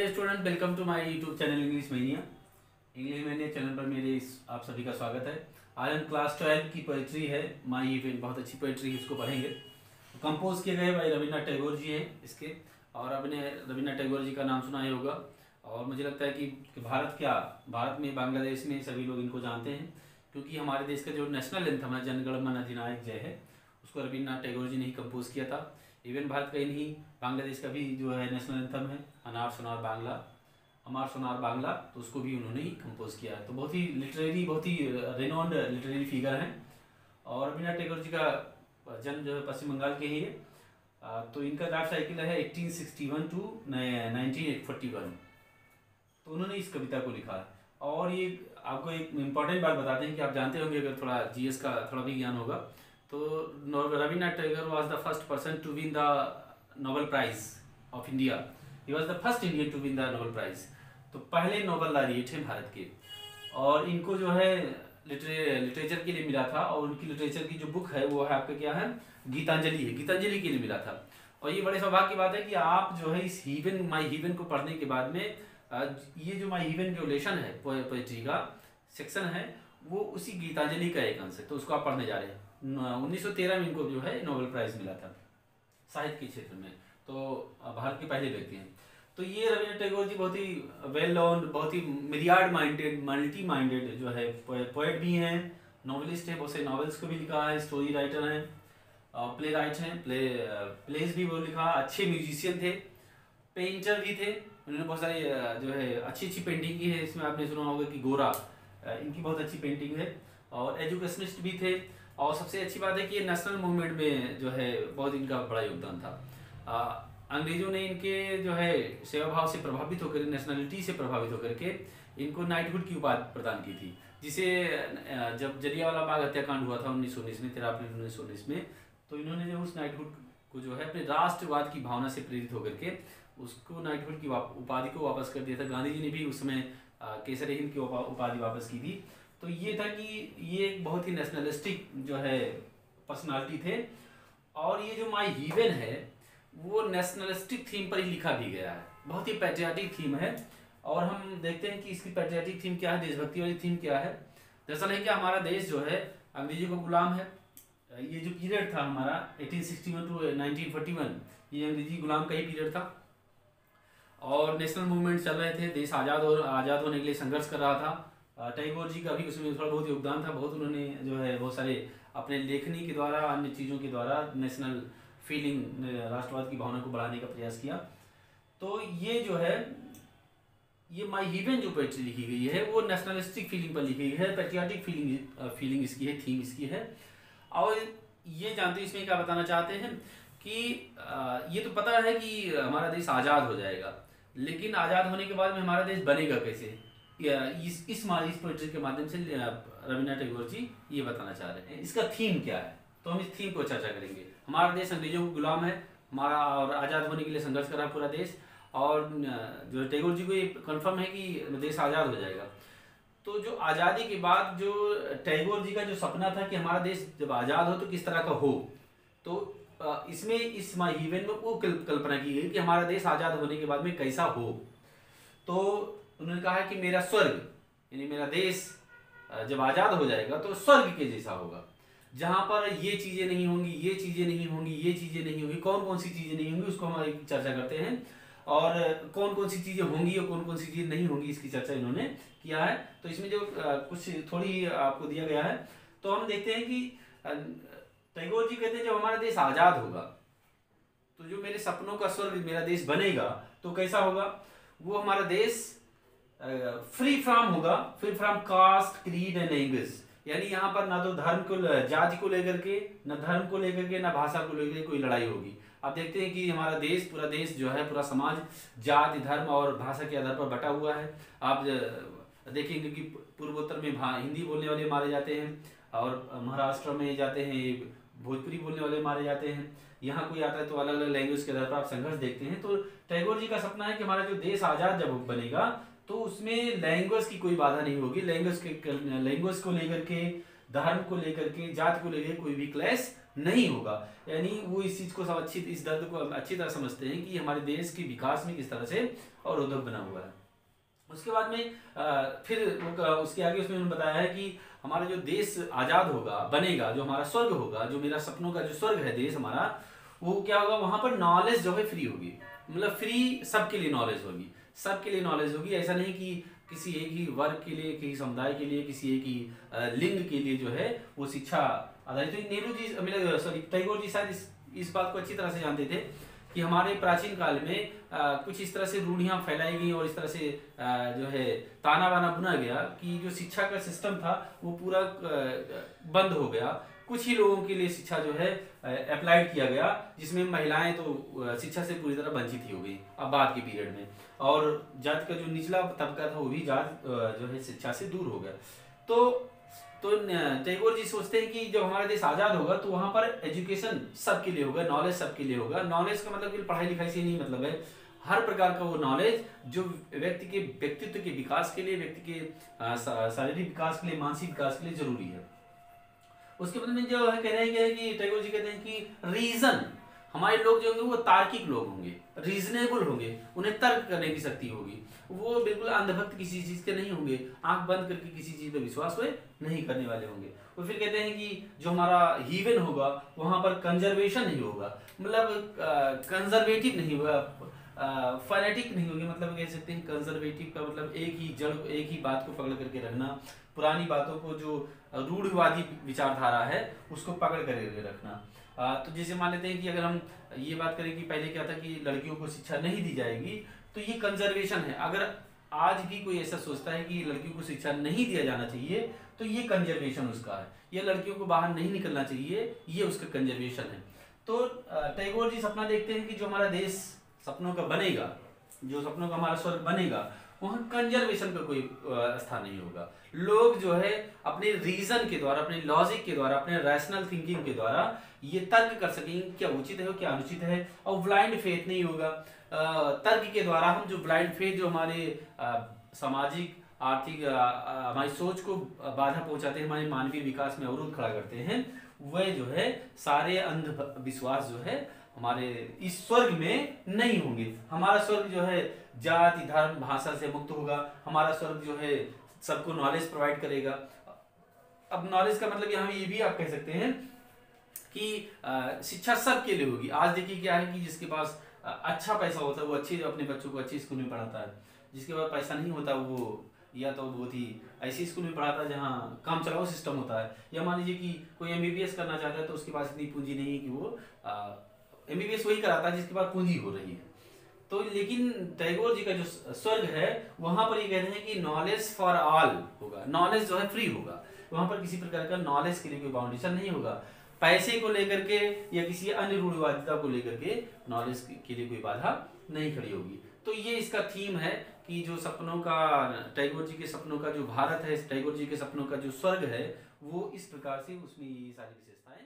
Dear student, welcome to my YouTube channel English mania. English mania channel पर आप सभी का स्वागत है। आज हम क्लास 12 की पोइट्री है माई इवेंट, बहुत अच्छी पोइट्री है, इसको पढ़ेंगे। कंपोज किए गए भाई रविन्द्रनाथ टैगोर जी हैं इसके, और आपने रविन्द्रनाथ टैगोर जी का नाम सुना ही होगा। और मुझे लगता है कि भारत में, बांग्लादेश में सभी लोग इनको जानते हैं, क्योंकि हमारे देश का जो नेशनल एंथम है, जन गण मन अधिनायक जय है, उसको रविन्द्रनाथ टैगोर जी ने ही कंपोज किया था। इवन भारत का ही नहीं, बांग्लादेश का भी जो है नेशनल एंथम है अनार सोनार बांग्ला, अमार सोनार बांग्ला, तो उसको भी उन्होंने ही कंपोज किया है। तो बहुत ही लिटरेरी, बहुत ही रेनॉन्ड लिटरेरी फिगर हैं। और रविन्द्रनाथ टैगोर जी का जन्म जो है पश्चिम बंगाल के ही है। तो इनका लाइफ साइकिल है 1861 टू 1941। तो उन्होंने इस कविता को लिखा है। और ये आपको एक इम्पॉर्टेंट बात बताते हैं कि आप जानते होंगे, अगर थोड़ा जीएस का थोड़ा भी ज्ञान होगा, तो Rabindranath Tagore was the first person to win the Nobel prize of India. He was the first Indian to win the Nobel prize. तो पहले नोबेल लॉरिएट हैं भारत के। और इनको जो है लिटरेचर के लिए मिला था, और उनकी लिटरेचर की जो बुक है वो है आपका क्या है, गीतांजलि है। गीतांजलि के लिए मिला था। और ये बड़े सौभाग्य की बात है कि आप जो है इस हीवन, माई हीवन को पढ़ने के बाद में ये जो माई हीवन जो लेशन है, पोएट्री का सेक्शन है, वो उसी गीतांजलि का एक अंश है। तो उसको आप पढ़ने जा रहे हैं। 1913 में इनको जो है नोबेल प्राइज मिला था साहित्य के क्षेत्र में। तो भारत के पहले व्यक्ति हैं। तो ये रविन्द्रनाथ टैगोर जी बहुत ही वेल नोन, बहुत ही मिरियाड माइंडेड, मल्टी माइंडेड जो है पोएट भी हैं, नॉवलिस्ट हैं, बहुत से नॉवेल्स को भी लिखा है, स्टोरी राइटर हैं, प्ले राइट हैं, प्लेज भी वो लिखा, अच्छे म्यूजिशियन थे, पेंटर भी थे। उन्होंने बहुत सारी जो है अच्छी अच्छी पेंटिंग की है। इसमें आपने सुना होगा कि गोरा, इनकी बहुत अच्छी पेंटिंग है। और एजुकेशनिस्ट भी थे। और सबसे अच्छी बात है कि ये नेशनल मूवमेंट में जो है बहुत इनका बड़ा योगदान था। अंग्रेजों ने इनके जो है सेवा भाव से प्रभावित होकर, नेशनलिटी से प्रभावित होकर के इनको नाइटहुड की उपाधि प्रदान की थी, जिसे जब जलियांवाला बाग हत्याकांड हुआ था 1919 में, 13 अप्रैल 1919 में, तो इन्होंने जो उस नाइटहुड को जो है अपने राष्ट्रवाद की भावना से प्रेरित होकर के उसको नाइटहुड की उपाधि को वापस कर दिया था। गांधी जी ने भी उस समय केसर हिंद की उपाधि वापस की थी। तो ये था कि ये एक बहुत ही नेशनलिस्टिक जो है पर्सनालिटी थे। और ये जो माई हीवन है वो नेशनलिस्टिक थीम पर ही लिखा भी गया है, बहुत ही पैट्रियाटिक थीम है। और हम देखते हैं कि इसकी पैट्रियाटिक थीम क्या है, देशभक्ति वाली थीम क्या है। दरअसल है कि हमारा देश जो है अंग्रेजों का गुलाम है। ये जो पीरियड था हमारा 1861 टू 1941, ये अंग्रेजी गुलाम का ही पीरियड था। और नेशनल मूवमेंट चल रहे थे, देश आज़ाद होने के लिए संघर्ष कर रहा था। टैगोर जी का भी उसमें थोड़ा बहुत योगदान था। बहुत उन्होंने जो है बहुत सारे अपने लेखनी के द्वारा, अन्य चीज़ों के द्वारा नेशनल फीलिंग, राष्ट्रवाद की भावना को बढ़ाने का प्रयास किया। तो ये जो है, ये माई हीवन जो पोएट्री लिखी गई है वो नेशनलिस्टिक फीलिंग पर लिखी गई है, पैट्रियाटिक फीलिंग इसकी है, थीम इसकी है। और ये जानते हैं इसमें क्या बताना चाहते हैं कि ये तो पता है कि हमारा देश आज़ाद हो जाएगा, लेकिन आज़ाद होने के बाद में हमारा देश बनेगा कैसे, इस पोएट्री के माध्यम से रविन्द्रनाथ टैगोर जी ये बताना चाह रहे हैं। इसका थीम क्या है, तो हम इस थीम को चर्चा करेंगे। हमारा देश अंग्रेजों को गुलाम है हमारा, और आज़ाद होने के लिए संघर्ष कर रहा है पूरा देश। और जो टैगोर जी को ये कन्फर्म है कि देश आज़ाद हो जाएगा। तो जो आज़ादी के बाद जो टैगोर जी का जो सपना था कि हमारा देश जब आज़ाद हो तो किस तरह का हो, तो इसमें इस माई हीवन में वो कल्पना की गई कि हमारा देश आज़ाद होने के बाद में कैसा हो। तो उन्होंने कहा कि मेरा स्वर्ग, यानी मेरा देश जब आज़ाद हो जाएगा तो स्वर्ग के जैसा होगा, जहाँ पर ये चीज़ें नहीं होंगी, ये चीज़ें नहीं होंगी, ये चीज़ें नहीं होंगी। कौन कौन सी चीज़ें नहीं होंगी उसको हम चर्चा करते हैं, और कौन कौन सी चीज़ें होंगी और कौन कौन सी चीज़ें नहीं होंगी इसकी चर्चा इन्होंने किया है। तो इसमें जो कुछ थोड़ी आपको दिया गया है, तो हम देखते हैं कि टैगोर जी कहते हैं जब हमारा देश आज़ाद होगा तो जो मेरे सपनों का स्वर्ग मेरा देश बनेगा, तो कैसा होगा, वो हमारा देश फ्री फ्रॉम होगा, free from cast, creed and language. यानी यहाँ पर ना तो धर्म को, जाति को लेकर के, न धर्म को लेकर के, न भाषा को लेकर कोई लड़ाई होगी। आप देखते हैं कि हमारा देश, पूरा देश जो है, पूरा समाज जाति, धर्म और भाषा के आधार पर बटा हुआ है। आप देखेंगे कि पूर्वोत्तर में हिंदी बोलने वाले मारे जाते हैं, और महाराष्ट्र में जाते हैं भोजपुरी बोलने वाले मारे जाते हैं। यहाँ कोई आता है तो अलग अलग लैंग्वेज के आधार पर आप संघर्ष देखते हैं। तो टैगोर जी का सपना है कि हमारा जो देश आज़ाद जब बनेगा तो उसमें लैंग्वेज की कोई बाधा नहीं होगी। लैंग्वेज को लेकर के, धर्म को लेकर के, जात को लेकर कोई भी क्लेश नहीं होगा। यानी वो इस चीज को सब इस दर्द को अच्छी तरह समझते हैं कि हमारे देश के विकास में किस तरह से और उद्योग बना हुआ है। उसके बाद में फिर उसके आगे उसमें उन्होंने बताया है कि हमारा जो देश आजाद होगा, बनेगा, जो हमारा स्वर्ग होगा, जो मेरा सपनों का जो स्वर्ग है देश हमारा, वो क्या होगा, वहां पर नॉलेज जो है फ्री होगी। मतलब फ्री सबके लिए नॉलेज होगी, सबके लिए नॉलेज होगी। ऐसा नहीं कि किसी एक ही वर्ग के लिए, किसी समुदाय के लिए, किसी एक ही लिंग के लिए जो है वो शिक्षा आधारित। तो नेहरू जी, मतलब सॉरी, टैगोर जी शायद इस बात को अच्छी तरह से जानते थे कि हमारे प्राचीन काल में कुछ इस तरह से रूढ़ियां फैलाई गई और इस तरह से जो है ताना बाना बुना गया कि जो शिक्षा का सिस्टम था वो पूरा बंद हो गया। कुछ ही लोगों के लिए शिक्षा जो है अप्लाइड किया गया, जिसमें महिलाएं तो शिक्षा से पूरी तरह वंचित ही हो गई अब बाद के पीरियड में, और जात का जो निचला तबका था वो भी जात जो है शिक्षा से दूर हो गया। तो टैगोर जी सोचते हैं कि जब हमारा देश आजाद होगा तो वहां पर एजुकेशन सबके लिए होगा, नॉलेज सबके लिए होगा। नॉलेज का मतलब पढ़ाई लिखाई से नहीं मतलब है, हर प्रकार का वो नॉलेज जो व्यक्ति के व्यक्तित्व के विकास के लिए, व्यक्ति के शारीरिक विकास के लिए, मानसिक विकास के लिए जरूरी है। उसके बाद में जो है कह रहे हैं कि टैगोर जी कहते हैं कि रीजन, हमारे लोग जो होंगे वो तार्किक लोग होंगे, रीजनेबल होंगे, उन्हें तर्क करने की शक्ति होगी, वो बिल्कुल अंधभक्त किसी चीज के नहीं होंगे, आंख बंद करके किसी चीज पर विश्वास हुए नहीं करने वाले होंगे। और फिर कहते हैं कि जो हमारा हीवन होगा वहां पर कंजर्वेशन नहीं होगा, मतलब कंजर्वेटिव नहीं होगा, फैनेटिक नहीं होगी। मतलब कह सकते हैं कंजर्वेटिव का मतलब एक ही जड़, एक ही बात को पकड़ करके रखना, पुरानी बातों को, जो रूढ़िवादी विचारधारा है उसको पकड़ करके रखना। तो जैसे मान लेते हैं कि अगर हम ये बात करें कि पहले क्या था कि लड़कियों को शिक्षा नहीं दी जाएगी, तो ये कंजर्वेशन है। अगर आज भी कोई ऐसा सोचता है कि लड़कियों को शिक्षा नहीं दिया जाना चाहिए तो ये कंजर्वेशन उसका है, या लड़कियों को बाहर नहीं निकलना चाहिए, ये उसका कंजर्वेशन है। तो टैगोर जी सपना देखते हैं कि जो हमारा देश सपनों का बनेगा, जो सपनों का हमारा स्वर्ग बनेगा, वहां कंजर्वेशन का कोई स्थान नहीं होगा। लोग जो है अपने रीजन के द्वारा, अपने लॉजिक के द्वारा, अपने रैशनल थिंकिंग के द्वारा ये तर्क कर सकेंगे क्या उचित है क्या अनुचित है, और ब्लाइंड फेथ नहीं होगा। तर्क के द्वारा हम जो ब्लाइंड फेथ जो हमारे सामाजिक, आर्थिक, हमारी सोच को बाधा पहुंचाते हैं, हमारे मानवीय विकास में अवरोध खड़ा करते हैं, वह जो है सारे अंधविश्वास जो है हमारे इस स्वर्ग में नहीं होंगे। हमारा स्वर्ग जो है जाति, धर्म, भाषा से मुक्त होगा। हमारा स्वर्ग जो है सबको नॉलेज प्रोवाइड करेगा। अब नॉलेज का मतलब यहाँ ये भी आप कह सकते हैं कि शिक्षा सबके लिए होगी। आज देखिए क्या है कि जिसके पास अच्छा पैसा होता है वो अच्छे अपने बच्चों को अच्छे स्कूल में पढ़ाता है, जिसके पास पैसा नहीं होता वो या तो बहुत ही ऐसी स्कूल में पढ़ाता है जहाँ काम चलाओ सिस्टम होता है। या मान लीजिए कि कोई MBBS करना चाहता है तो उसके पास इतनी पूंजी नहीं है कि वो MBBS वही कराता है जिसके पास पूंजी हो रही है। तो लेकिन टैगोर जी का जो स्वर्ग है वहां पर ये कह रहे हैं कि नॉलेज फॉर ऑल होगा, नॉलेज जो है फ्री होगा। वहां पर किसी प्रकार का नॉलेज के लिए कोई बाउंडेशन नहीं होगा, पैसे को लेकर के या किसी अन्य रूढ़िवादिता को लेकर के नॉलेज के लिए कोई बाधा नहीं खड़ी होगी। तो ये इसका थीम है कि जो सपनों का, टैगोर जी के सपनों का जो भारत है, टैगोर जी के सपनों का जो स्वर्ग है, वो इस प्रकार से उसमें ये सारी विशेषताएं